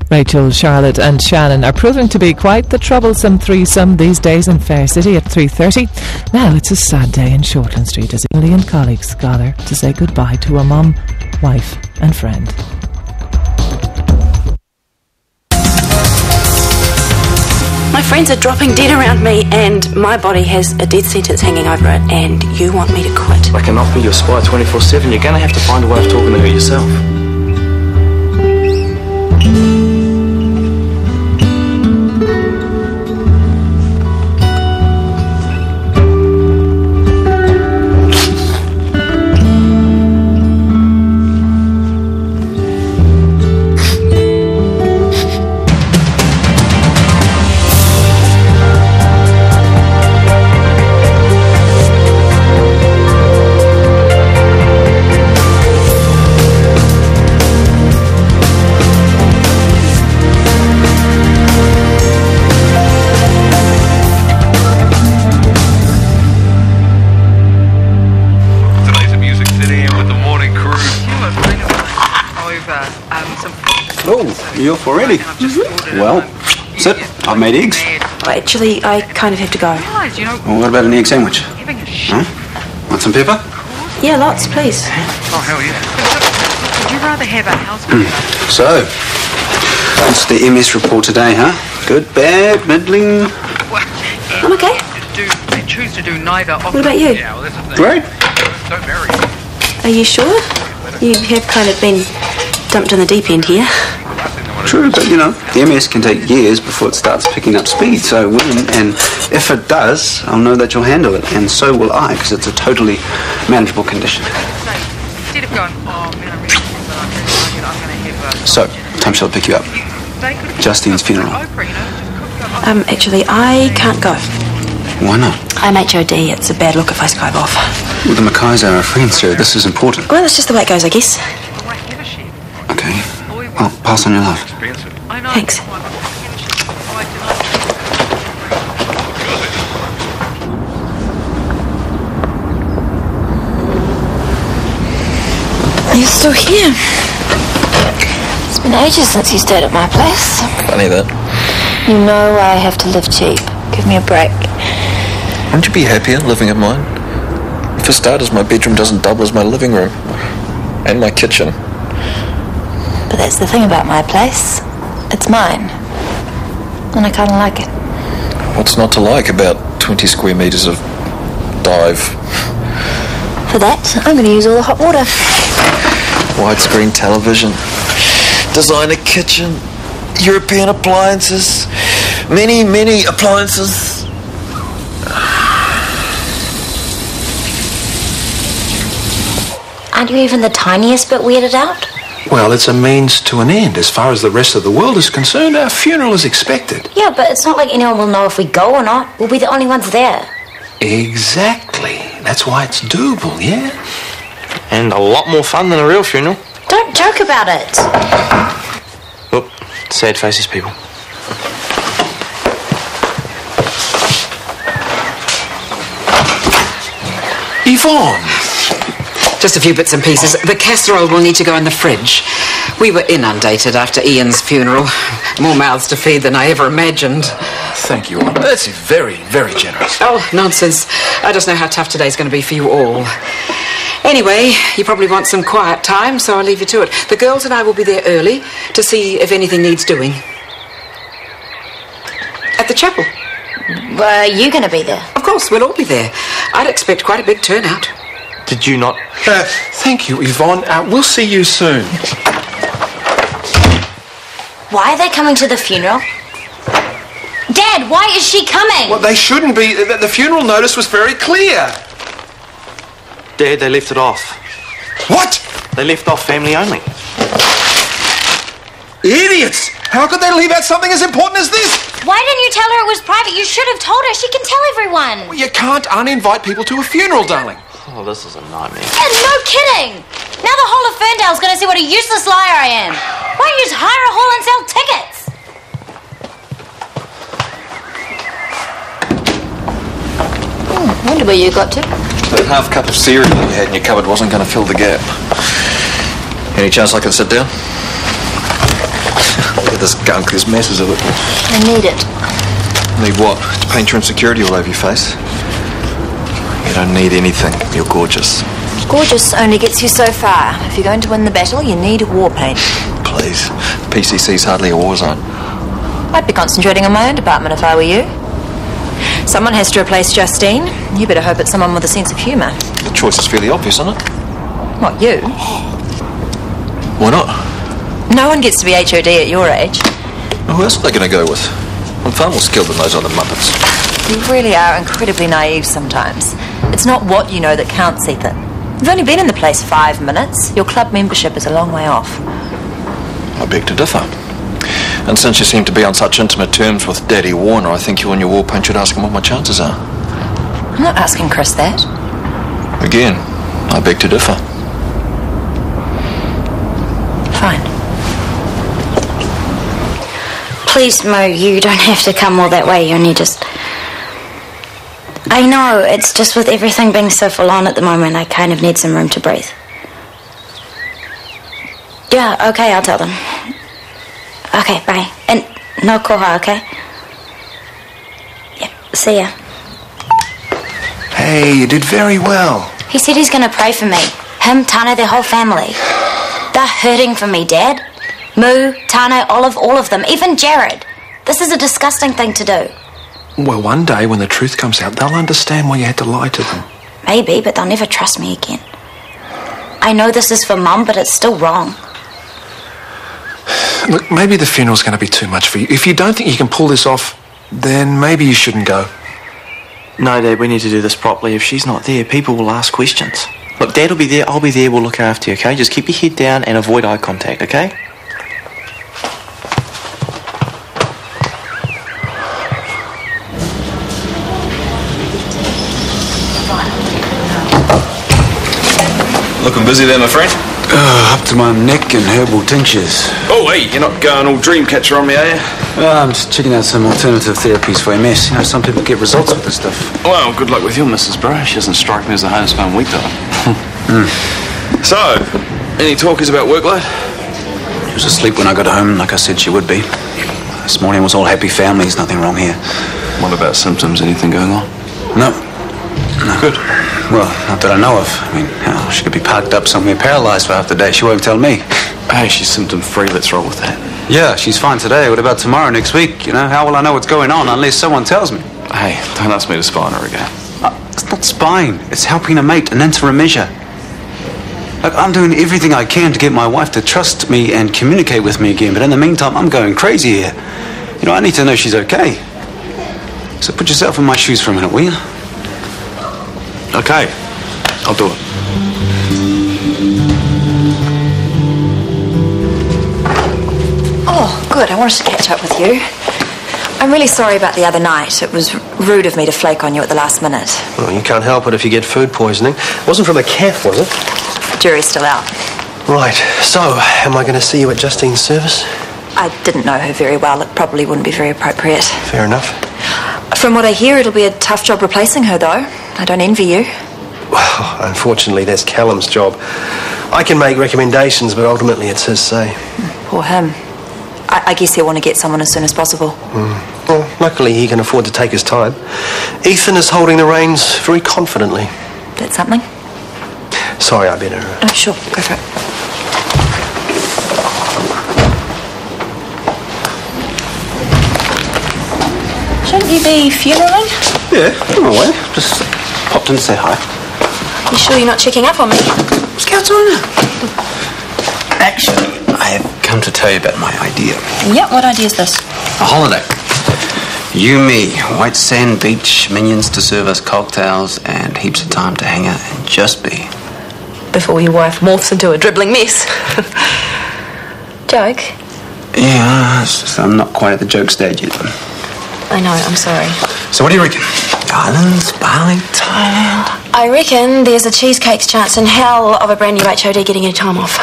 Rachel, Charlotte and Shannon are proving to be quite the troublesome threesome these days in Fair City at 3:30. Now it's a sad day in Shortland Street as Emily and colleagues gather to say goodbye to a mum, wife and friend. My friends are dropping dead around me and my body has a death sentence hanging over it, and you want me to quit. I cannot be your spy 24/7. You're going to have to find a way of talking to her yourself. You're off already? Well, sit. I've made eggs. Well, actually, I kind of have to go. Well, what about an egg sandwich? Huh? Want some pepper? Yeah, lots, please. Oh, hell yeah. Would you rather have a housekeeper? So, what's the MS report today, huh? Good, bad, middling? I'm okay. They choose to do neither. What about you? Great. Don't marry. Are you sure? You have kind of been dumped in the deep end here. True, but the MS can take years before it starts picking up speed, so and if it does, I'll know that you'll handle it, and so will I, because it's a totally manageable condition. Instead of going, oh man, I'm going to have So, time shall I pick you up? Justine's funeral. Actually, I can't go. Why not? I'm HOD. It's a bad look if I skive off. Well, the Mackays are our friends, sir. This is important. Well, that's just the way it goes, I guess. Okay. Well, pass on your love. Thanks. You're still here. It's been ages since you stayed at my place. Funny that. You know I have to live cheap. Give me a break. Wouldn't you be happier living at mine? For starters, my bedroom doesn't double as my living room. And my kitchen. But that's the thing about my place. It's mine. And I kind of like it. What's not to like about 20 square metres of dive? For that, I'm going to use all the hot water. Widescreen television, designer kitchen, European appliances, many, many appliances. Aren't you even the tiniest bit weirded out? Well, it's a means to an end. As far as the rest of the world is concerned, our funeral is expected. Yeah, but it's not like anyone will know if we go or not. We'll be the only ones there. Exactly. That's why it's doable, yeah? And a lot more fun than a real funeral. Don't joke about it. Oh, sad faces, people. Yvonne! Just a few bits and pieces. The casserole will need to go in the fridge. We were inundated after Ian's funeral. More mouths to feed than I ever imagined. Thank you, Anna. That's very, very generous. Oh, nonsense. I just know how tough today's going to be for you all. Anyway, you probably want some quiet time, so I'll leave you to it. The girls and I will be there early to see if anything needs doing. At the chapel. Are you going to be there? Of course, we'll all be there. I'd expect quite a big turnout. Did you not? Thank you, Yvonne. We'll see you soon. Why are they coming to the funeral? Dad, why is she coming? Well, they shouldn't be. The funeral notice was very clear. Dad, they left it off. What? They left off family only. Idiots! How could they leave out something as important as this? Why didn't you tell her it was private? You should have told her. She can tell everyone. Well, you can't uninvite people to a funeral, darling. Oh, this is a nightmare. And no kidding! Now the whole of Ferndale's going to see what a useless liar I am. Why don't you just hire a hall and sell tickets? Wonder where you got to. That half cup of cereal you had in your cupboard wasn't going to fill the gap. Any chance I can sit down? Look at this gunk, there's masses of it. I need it. Need what? To paint your insecurity all over your face? You don't need anything. You're gorgeous. Gorgeous only gets you so far. If you're going to win the battle, you need war paint. Please. PCC's hardly a war zone. I'd be concentrating on my own department if I were you. Someone has to replace Justine. You better hope it's someone with a sense of humour. The choice is fairly obvious, isn't it? Not you. Why not? No one gets to be HOD at your age. Well, who else are they going to go with? I'm far more skilled than those other muppets. You really are incredibly naive sometimes. It's not what you know that counts, Ethan. You've only been in the place 5 minutes. Your club membership is a long way off. I beg to differ. And since you seem to be on such intimate terms with Daddy Warner, I think you and your war paint should ask him what my chances are. I'm not asking Chris that. Again, I beg to differ. Fine. Please, Mo, you don't have to come all that way. You only just... I know, it's just with everything being so full on at the moment, I kind of need some room to breathe. Yeah, okay, I'll tell them. Okay, bye. And no koha, okay? Yeah, see ya. Hey, you did very well. He said he's going to pray for me. Him, Tano, their whole family. They're hurting for me, Dad. Moo, Tano, Olive, all of them. Even Jared. This is a disgusting thing to do. Well, one day when the truth comes out, they'll understand why you had to lie to them. Maybe, but they'll never trust me again. I know this is for Mum, but it's still wrong. Look, maybe the funeral's going to be too much for you. If you don't think you can pull this off, then maybe you shouldn't go. No, Dad, we need to do this properly. If she's not there, people will ask questions. Look, Dad will be there, I'll be there, we'll look after you, okay? Just keep your head down and avoid eye contact, okay? Looking busy there, my friend? Up to my neck in herbal tinctures. Oh, hey, you're not going all dream catcher on me, are you? I'm just checking out some alternative therapies for MS. You know, some people get results with this stuff. Well, good luck with you, Mrs. Bro. She doesn't strike me as the hardest one week, though. So, any talkies about workload? She was asleep when I got home, like I said she would be. This morning was all happy families, nothing wrong here. What about symptoms? Anything going on? No. Good. Well, not that I know of. I mean, hell, she could be parked up somewhere paralysed for half the day. She won't tell me. Hey, she's symptom-free. Let's roll with that. Yeah, she's fine today. What about tomorrow, next week? You know, how will I know what's going on unless someone tells me? Hey, don't ask me to spine her again. It's not spying. It's helping a mate, an interim measure. Look, I'm doing everything I can to get my wife to trust me and communicate with me again, but in the meantime, I'm going crazy here. You know, I need to know she's okay. So put yourself in my shoes for a minute, will you? Okay, I'll do it. Oh, good. I wanted to catch up with you. I'm really sorry about the other night. It was rude of me to flake on you at the last minute. Well, you can't help it if you get food poisoning. It wasn't from a calf, was it? Jury's still out. Right. So, am I going to see you at Justine's service? I didn't know her very well. It probably wouldn't be very appropriate. Fair enough. From what I hear, it'll be a tough job replacing her, though. I don't envy you. Well, unfortunately, that's Callum's job. I can make recommendations, but ultimately it's his say. Poor him. I guess he'll want to get someone as soon as possible. Well, luckily he can afford to take his time. Ethan is holding the reins very confidently. That's something? Sorry, I better... Oh, sure. Go for it. Shouldn't you be funeralling? Yeah, I'm away. Just popped in to say hi. You sure you're not checking up on me? What's going on? Actually, I have come to tell you about my idea. Yep, what idea is this? A holiday. You, me, white sand beach, minions to serve us cocktails, and heaps of time to hang out and just be. Before your wife morphs into a dribbling mess. Joke? Yeah, it's just I'm not quite at the joke stage yet. I know, I'm sorry. So what do you reckon? Islands, Bali, Thailand? I reckon there's a cheesecake's chance in hell of a brand new HOD getting any time off.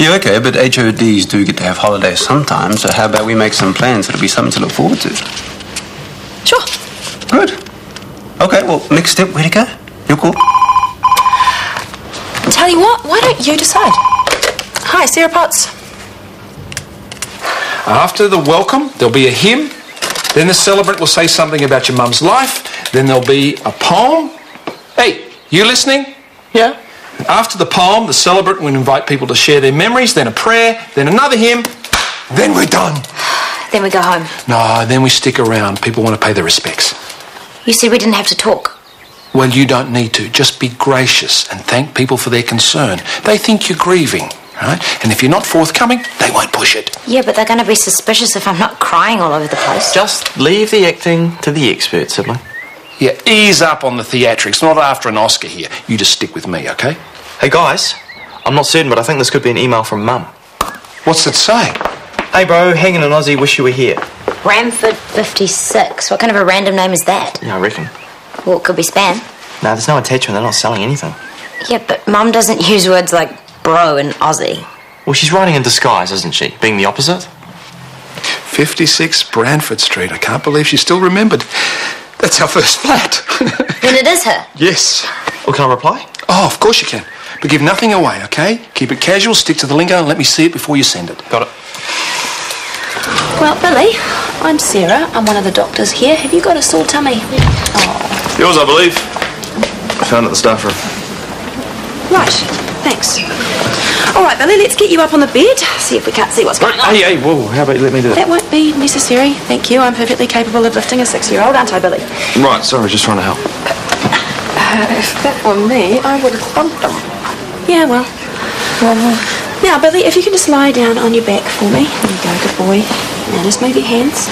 Yeah, okay, but HODs do get to have holidays sometimes, so how about we make some plans? It'll be something to look forward to. Sure. Good. Okay, well, next step, where to go? You're cool. Tell you what, why don't you decide? Hi, Sarah Potts. After the welcome, there'll be a hymn. Then the celebrant will say something about your mum's life. Then there'll be a poem. Hey, you listening? Yeah? After the poem, the celebrant will invite people to share their memories, then a prayer, then another hymn. Then we're done. Then we go home. No, then we stick around. People want to pay their respects. You said we didn't have to talk. Well, you don't need to. Just be gracious and thank people for their concern. They think you're grieving, right? And if you're not forthcoming, they won't push it. Yeah, but they're going to be suspicious if I'm not crying all over the place. Just leave the acting to the experts, sibling. Yeah, ease up on the theatrics. Not after an Oscar here. You just stick with me, okay? Hey, guys. I'm not certain, but I think this could be an email from Mum. What's it say? Hey, bro, hanging in Aussie, wish you were here. Ramford 56. What kind of a random name is that? Yeah, I reckon. Well, it could be spam. No, there's no attachment. They're not selling anything. Yeah, but Mum doesn't use words like bro and Aussie. Well, she's writing in disguise, isn't she? Being the opposite? 56 Brantford Street. I can't believe she still remembered. That's our first flat. Then it is her. Yes. Well, can I reply? Oh, of course you can. But give nothing away, okay? Keep it casual, stick to the lingo, and let me see it before you send it. Got it. Well, Billy, I'm Sarah. I'm one of the doctors here. Have you got a sore tummy? Oh. Yours, I believe. I found it at the staff room. Right, thanks. All right, Billy, let's get you up on the bed, see if we can't see what's going on. Hey, whoa, how about you let me do That won't be necessary, thank you. I'm perfectly capable of lifting a 6-year-old, aren't I, Billy? Right, sorry, just trying to help. If that were me, I would have thumped them. Yeah, well. Now, Billy, if you can just lie down on your back for me. There you go, good boy. Now just move your hands.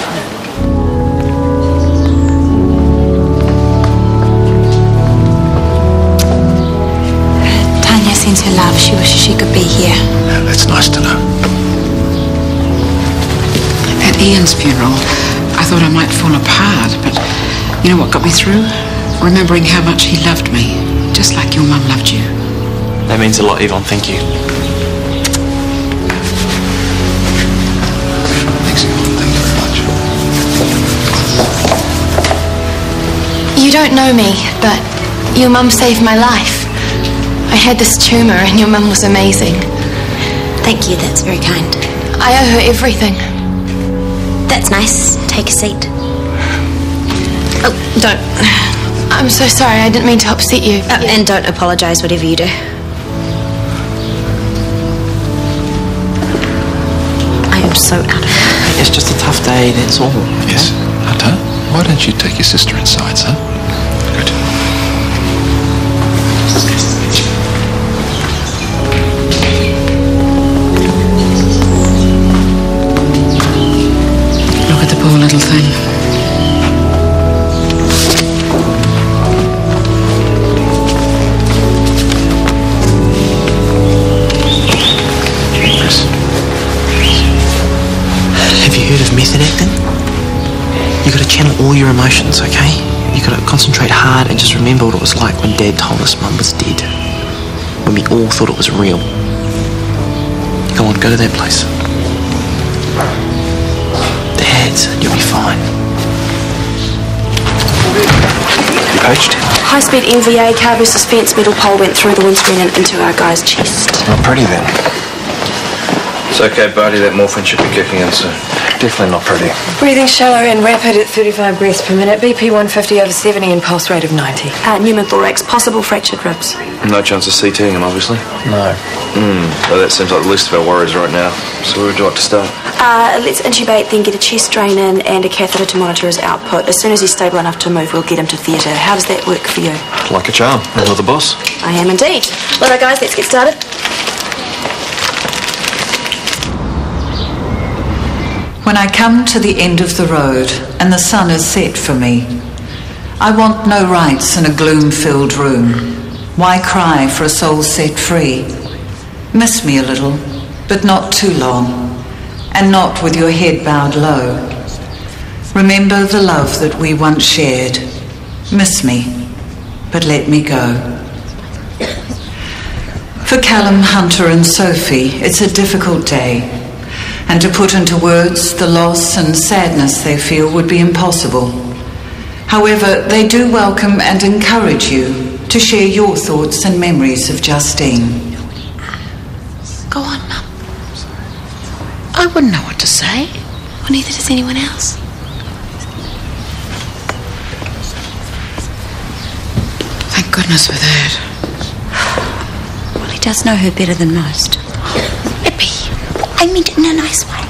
Tanya sends her love. She wishes she could be here. Yeah, that's nice to know. At Ian's funeral, I thought I might fall apart, but you know what got me through? Remembering how much he loved me, just like your mum loved you. That means a lot, Yvonne. Thank you. Thanks, Yvonne. Thank you very much. You don't know me, but your mum saved my life. I had this tumour and your mum was amazing. Thank you, that's very kind. I owe her everything. That's nice. Take a seat. Oh, don't. I'm so sorry, I didn't mean to upset you. And don't apologise, whatever you do. I am so out of it. It's just a tough day, that's all. Okay? Yes. Hunter, why don't you take your sister inside, son? Good. Look at the poor little thing. Have you heard of method acting? You got to channel all your emotions, okay? You got to concentrate hard and just remember what it was like when Dad told us Mum was dead. When we all thought it was real. Go on, go to that place. Dad, you'll be fine. You poached? High-speed NVA car versus fence metal pole went through the windscreen and into our guy's chest. Not pretty then. It's okay, buddy. That morphine should be kicking in soon. Definitely not pretty. Breathing shallow and rapid at 35 breaths per minute. BP 150/70 and pulse rate of 90. Pneumothorax, possible fractured ribs. No chance of CTing him, obviously. No. Well, that seems like the least of our worries right now. So where would you like to start? Let's intubate, then get a chest drain in and a catheter to monitor his output. As soon as he's stable enough to move, we'll get him to theatre. How does that work for you? Like a charm. You're the boss. I am indeed. Well, guys, let's get started. When I come to the end of the road and the sun is set for me, I want no rights in a gloom-filled room. Why cry for a soul set free? Miss me a little, but not too long, and not with your head bowed low. Remember the love that we once shared. Miss me, but let me go. For Callum, Hunter and Sophie, it's a difficult day. And to put into words the loss and sadness they feel would be impossible. However, they do welcome and encourage you to share your thoughts and memories of Justine. Go on, Mum. I wouldn't know what to say. Well, neither does anyone else. Thank goodness for that. Well, he does know her better than most. Lippy, I mean it in a nice way.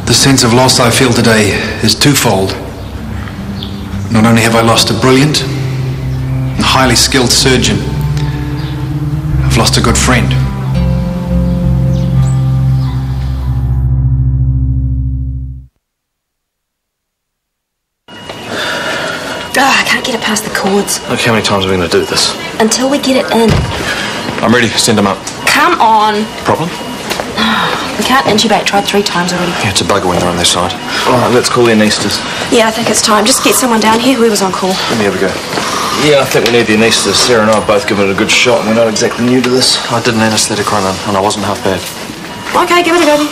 The sense of loss I feel today is twofold. Not only have I lost a brilliant and highly skilled surgeon, I've lost a good friend. I can't get it past the cords. Look, how many times are we going to do this? Until we get it in. I'm ready. Send them up. Come on. Problem? We can't intubate. Tried 3 times already. Yeah, it's a bugger when they're on their side. All right, let's call the anaesthetist. Yeah, I think it's time. Just get someone down here. Whoever's on call. Let me have a go. Yeah, I think we need the anaesthetist. Sarah and I have both given it a good shot, and we're not exactly new to this. I did an anaesthetic run, and I wasn't half bad. Okay, give it a go then.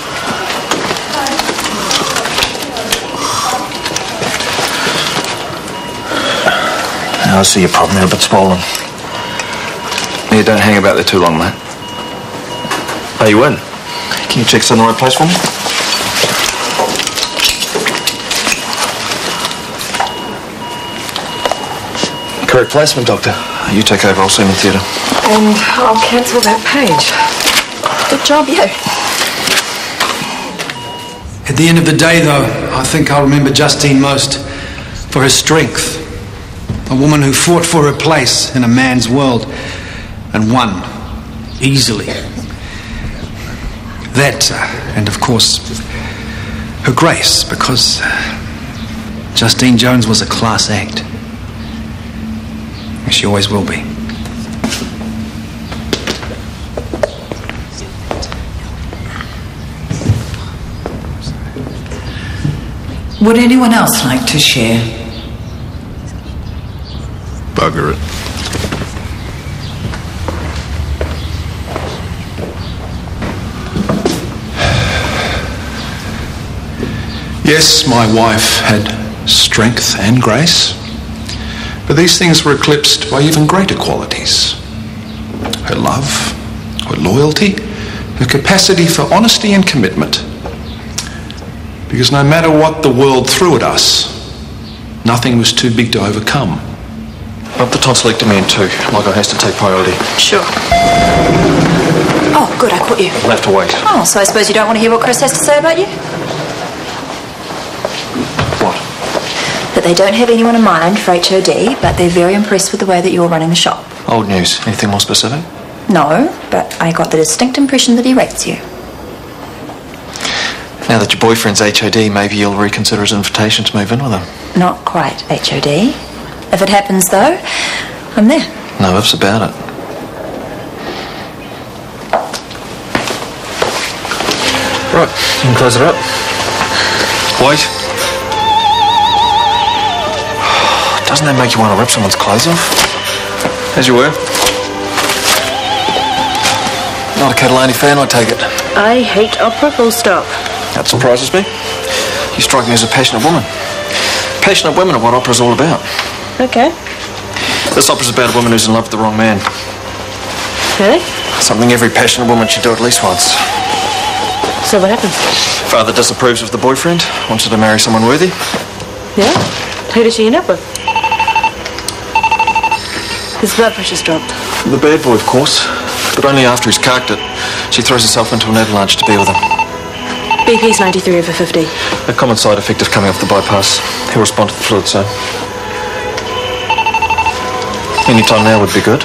I see your problem. You're a bit swollen. Yeah, don't hang about there too long, mate. Are you in? Can you check it's in the right place for me? Correct placement, Doctor. You take over. I'll see you in the theatre. And I'll cancel that page. Good job, you. At the end of the day, though, I think I'll remember Justine most for her strength. A woman who fought for her place in a man's world and won easily. That, and of course, her grace, because Justine Jones was a class act. She always will be. Would anyone else like to share? Bugger it. Yes, my wife had strength and grace, but these things were eclipsed by even greater qualities. Her love, her loyalty, her capacity for honesty and commitment. Because no matter what the world threw at us, nothing was too big to overcome. Bump the tonsillectomy in 2. My guy has to take priority. Sure. Oh, good, I caught you. We'll have to wait. Oh, so I suppose you don't want to hear what Chris has to say about you? What? That they don't have anyone in mind for HOD, but they're very impressed with the way that you're running the shop. Old news. Anything more specific? No, but I got the distinct impression that he rates you. Now that your boyfriend's HOD, maybe you'll reconsider his invitation to move in with him. Not quite HOD. If it happens, though, I'm there. No ifs about it. Right, you can close it up. Wait. Doesn't that make you want to rip someone's clothes off? As you were. Not a Catalani fan, I take it. I hate opera, full stop. That surprises me. You strike me as a passionate woman. Passionate women are what opera's all about. Okay. This opera's about a woman who's in love with the wrong man. Really? Something every passionate woman should do at least once. So what happens? Father disapproves of the boyfriend, wants her to marry someone worthy. Yeah? Who did she end up with? His blood pressure's dropped. The bad boy, of course. But only after he's carked it. She throws herself into an avalanche to be with him. BP's 93 over 50. A common side effect of coming off the bypass. He'll respond to the fluid, so... Any time now would be good.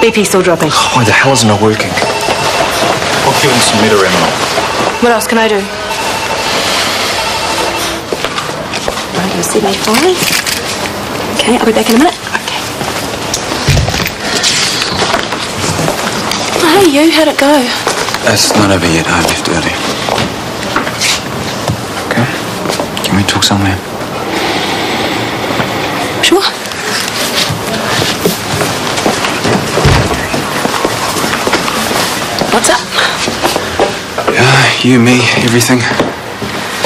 BP's still dropping. Why the hell isn't it working? I'll give him some meta-reminol. What else can I do? Right, you see me fine? Okay, I'll be back in a minute. Okay. Oh, hey, you, how'd it go? It's not over yet. I left early. Okay. Can we talk somewhere? Sure. What's up? You, me, everything.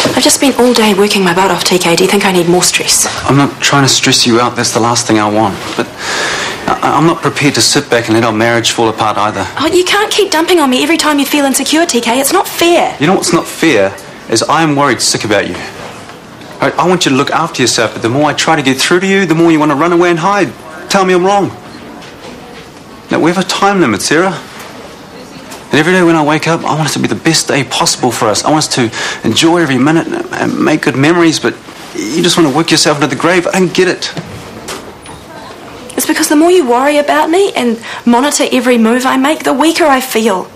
I've just spent all day working my butt off, TK. Do you think I need more stress? I'm not trying to stress you out. That's the last thing I want. But I'm not prepared to sit back and let our marriage fall apart either. Oh, you can't keep dumping on me every time you feel insecure, TK. It's not fair. You know what's not fair is I am worried sick about you. I want you to look after yourself, but the more I try to get through to you, the more you want to run away and hide. Tell me I'm wrong. Now, we have a time limit, Sarah. And every day when I wake up, I want it to be the best day possible for us. I want us to enjoy every minute and make good memories, but you just want to work yourself into the grave. I don't get it. It's because the more you worry about me and monitor every move I make, the weaker I feel.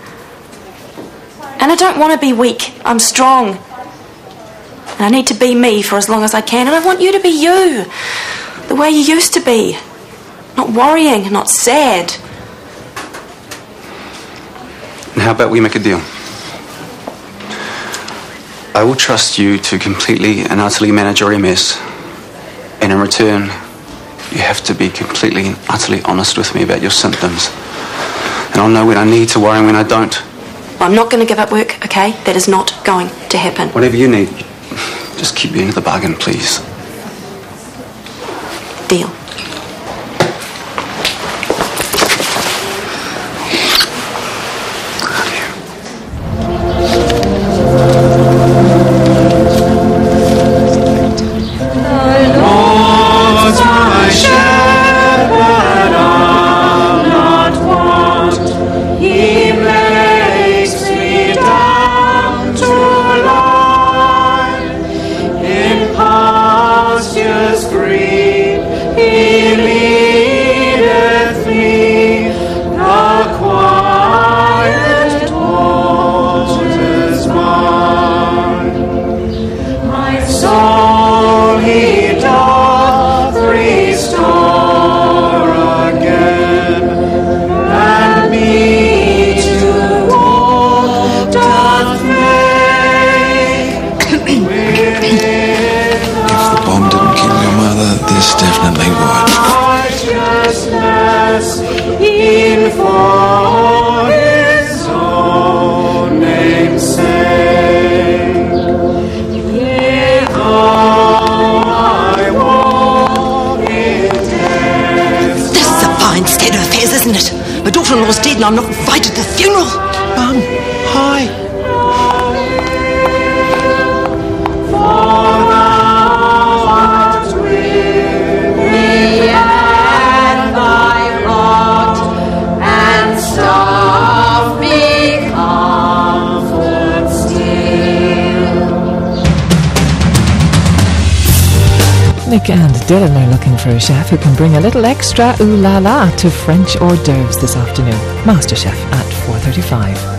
And I don't want to be weak. I'm strong. And I need to be me for as long as I can. And I want you to be you. The way you used to be. Not worrying, not sad. And how about we make a deal? I will trust you to completely and utterly manage your MS. And in return, you have to be completely and utterly honest with me about your symptoms. And I'll know when I need to worry and when I don't. Well, I'm not going to give up work, okay? That is not going to happen. Whatever you need, just keep me into the bargain, please. Deal. And I'm not invited to the funeral. Mum, hi. Nick and Dylan are looking for a chef who can bring a little extra ooh la la to French hors d'oeuvres this afternoon. MasterChef at 4:35.